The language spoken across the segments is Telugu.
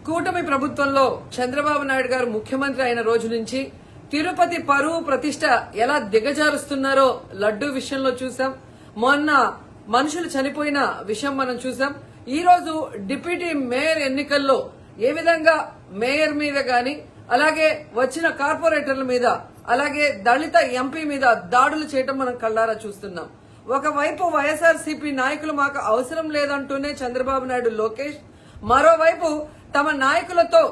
కూటమి ప్రభుత్వంలో చంద్రబాబు నాయుడు గారు ముఖ్యమంత్రి అయిన రోజు నుంచి తిరుపతి పరువు ప్రతిష్ట ఎలా దిగజారుస్తున్నారో లడ్డూ విషయంలో చూసాం. మొన్న మనుషులు చనిపోయిన విషయం మనం చూసాం. ఈ రోజు డిప్యూటీ మేయర్ ఎన్నికల్లో ఏ విధంగా మేయర్ మీద గాని, అలాగే వచ్చిన కార్పొరేటర్ల మీద, అలాగే దళిత ఎంపీ మీద దాడులు చేయడం మనం కళ్ళారా చూస్తున్నాం. ఒకవైపు వైఎస్ఆర్సీపీ నాయకులు మాకు అవసరం లేదంటూనే చంద్రబాబు నాయుడు, లోకేష్, మరోవైపు తమ నాయకులతో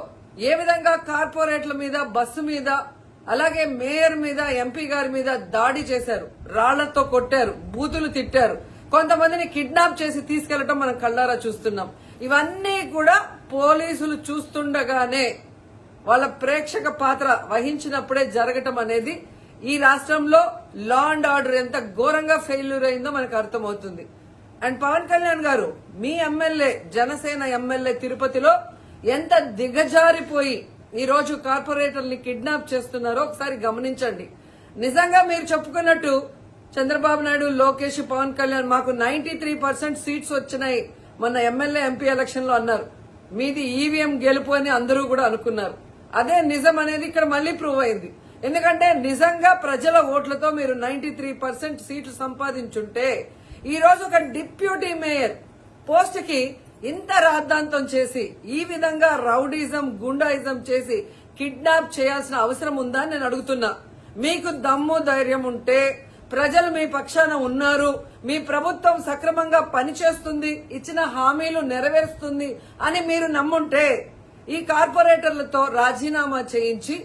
ఏ విధంగా కార్పొరేట్ల మీద, బస్సు మీద, అలాగే మేయర్ మీద, ఎంపీ గారి మీద దాడి చేశారు, రాళ్లతో కొట్టారు, బూతులు తిట్టారు, కొంతమందిని కిడ్నాప్ చేసి తీసుకెళ్లడం మనం కళ్ళారా చూస్తున్నాం. ఇవన్నీ కూడా పోలీసులు చూస్తుండగానే వాళ్ళ ప్రేక్షక పాత్ర వహించినప్పుడే జరగటం అనేది ఈ రాష్ట్రంలో లా అండ్ ఆర్డర్ ఎంత ఘోరంగా ఫెయిల్యూర్ అయిందో మనకు అర్థమవుతుంది. అండ్ పవన్ కళ్యాణ్ గారు, మీ ఎమ్మెల్యే, జనసేన ఎమ్మెల్యే తిరుపతిలో ఎంత దిగజారిపోయి ఈ రోజు కార్పొరేటర్ని కిడ్నాప్ చేస్తున్నారో ఒకసారి గమనించండి. నిజంగా మీరు చెప్పుకున్నట్టు చంద్రబాబు నాయుడు, లోకేష్, పవన్ కళ్యాణ్ మాకు 93% సీట్స్ వచ్చినాయి మొన్న ఎమ్మెల్యే, ఎంపీ ఎలక్షన్ లో అన్నారు. మీది ఈవీఎం గెలుపు అని అందరూ కూడా అనుకున్నారు. అదే నిజం అనేది ఇక్కడ మళ్లీ ప్రూవ్ అయింది. ఎందుకంటే నిజంగా ప్రజల ఓట్లతో మీరు 93% సీట్లు సంపాదించుంటే ఈ రోజు ఒక డిప్యూటీ మేయర్ పోస్ట్ కి ఇంత రాద్ధాంతం చేసి, ఈ విధంగా రౌడీజం, గుండాయిజం చేసి కిడ్నాప్ చేయాల్సిన అవసరం ఉందా అని నేను అడుగుతున్నా. మీకు దమ్ము ధైర్యం ఉంటే, ప్రజలు మీ పక్షాన ఉన్నారు, మీ ప్రభుత్వం సక్రమంగా పనిచేస్తుంది, ఇచ్చిన హామీలు నెరవేరుస్తుంది అని మీరు నమ్ముంటే ఈ కార్పొరేటర్లతో రాజీనామా చేయించి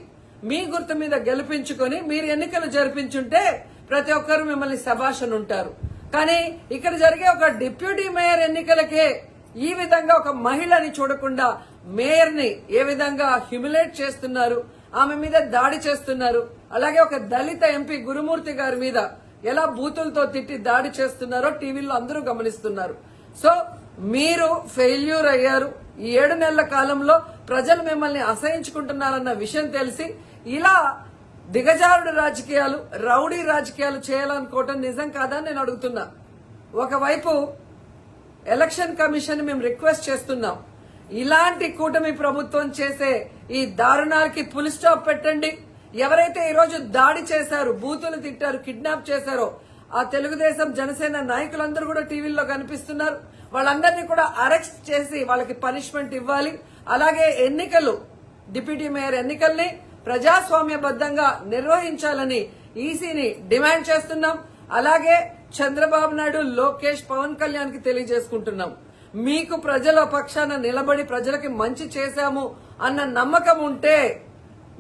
మీ గుర్తు మీద గెలిపించుకొని మీరు ఎన్నికలు జరిపించుంటే ప్రతి ఒక్కరు మిమ్మల్ని శభాషను ఉంటారు. కానీ ఇక్కడ జరిగే ఒక డిప్యూటీ మేయర్ ఎన్నికలకే ఈ విధంగా ఒక మహిళని చూడకుండా మేయర్ ని ఏ విధంగా హ్యూమిలేట్ చేస్తున్నారు, ఆమె మీద దాడి చేస్తున్నారు, అలాగే ఒక దళిత ఎంపీ గురుమూర్తి గారి మీద ఎలా బూతులతో తిట్టి దాడి చేస్తున్నారో టీవీలో అందరూ గమనిస్తున్నారు. సో మీరు ఫెయిల్యూర్ అయ్యారు. ఈ 7 నెలల కాలంలో ప్రజలు మిమ్మల్ని అసహించుకుంటున్నారన్న విషయం తెలిసి ఇలా దిగజారుడు రాజకీయాలు, రౌడీ రాజకీయాలు చేయాలనుకోవటం నిజం కాదని నేను అడుగుతున్నా. ఒకవైపు ఎలక్షన్ కమిషన్ మేము రిక్వెస్ట్ చేస్తున్నాం, ఇలాంటి కూటమి ప్రభుత్వం చేసే ఈ దారుణాలకి ఫుల్ స్టాప్ పెట్టండి. ఎవరైతే ఈ రోజు దాడి చేశారు, బూతులు తిట్టారు, కిడ్నాప్ చేశారో ఆ తెలుగుదేశం, జనసేన నాయకులందరూ కూడా టీవీల్లో కనిపిస్తున్నారు. వాళ్ళందరినీ కూడా అరెస్ట్ చేసి వాళ్ళకి పనిష్మెంట్ ఇవ్వాలి. అలాగే ఎన్నికలు, డిప్యూటీ మేయర్ ఎన్నికల్ని ప్రజాస్వామ్యబద్దంగా నిర్వహించాలని ఈసీని డిమాండ్ చేస్తున్నాం. అలాగే చంద్రబాబు నాయుడు, లోకేష్, పవన్ కళ్యాణ్ కి తెలియజేసుకుంటున్నాం, మీకు ప్రజల పక్షాన నిలబడి ప్రజలకి మంచి చేశాము అన్న నమ్మకం ఉంటే,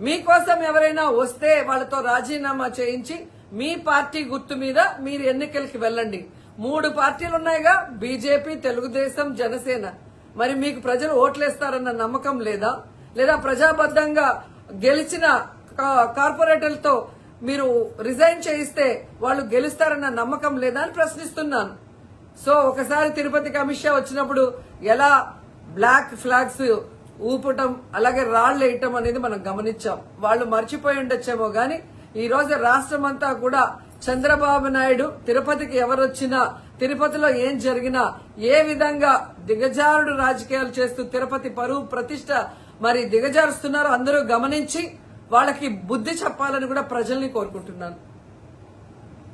మీకోసం ఎవరైనా వస్తే వాళ్ళతో రాజీనామా చేయించి మీ పార్టీ గుర్తు మీద మీరు ఎన్నికలకి వెళ్ళండి. 3 పార్టీలు ఉన్నాయిగా, బీజేపీ, తెలుగుదేశం, జనసేన. మరి మీకు ప్రజలు ఓట్లేస్తారన్న నమ్మకం లేదా? లేదా ప్రజాబద్దంగా గెలిచిన కార్పొరేటర్లతో మీరు రిజైన్ చేయిస్తే వాళ్ళు గెలుస్తారన్న నమ్మకం లేదా అని ప్రశ్నిస్తున్నాను. సో ఒకసారి తిరుపతికి అమిత్ షా వచ్చినప్పుడు ఎలా బ్లాక్ ఫ్లాగ్స్ ఊపటం, అలాగే రాళ్లు వేయటం అనేది మనం గమనించాం. వాళ్ళు మర్చిపోయి ఉండొచ్చేమో గాని ఈ రోజు రాష్ట్రం అంతా కూడా చంద్రబాబు నాయుడు తిరుపతికి ఎవరొచ్చినా, తిరుపతిలో ఏం జరిగినా, ఏ విధంగా దిగజారుడు రాజకీయాలు చేస్తూ తిరుపతి పరువు ప్రతిష్ట మరి దిగజారుస్తున్నారో అందరూ గమనించి వాళ్ళకి బుద్ధి చెప్పాలని కూడా ప్రజల్ని కోరుకుంటున్నాను.